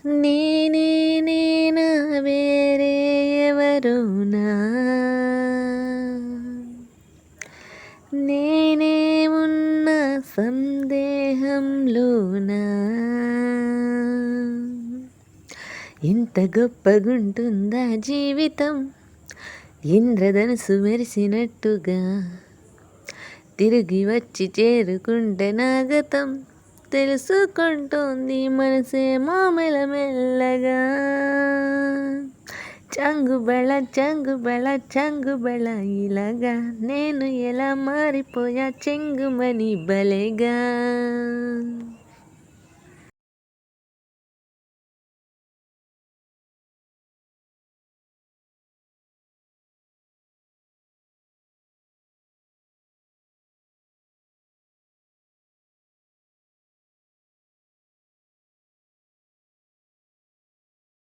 నేనే నేనా వేరే ఎవరునా, నేనే ఉన్న సందేహంలోనా, ఇంత గొప్పగుంటుందా జీవితం, ఇంద్రధనుసు మెరిసినట్టుగా, తిరిగి వచ్చి చేరుకుంటే నా గతం, తెలుసుకుంటోంది మనసేమో మెల్లమెల్లగా. చంగుబళ చంగుబళ చంగుబళ ఇలాగా, నేను ఎలా మారిపోయా చెంగుమని భలేగా.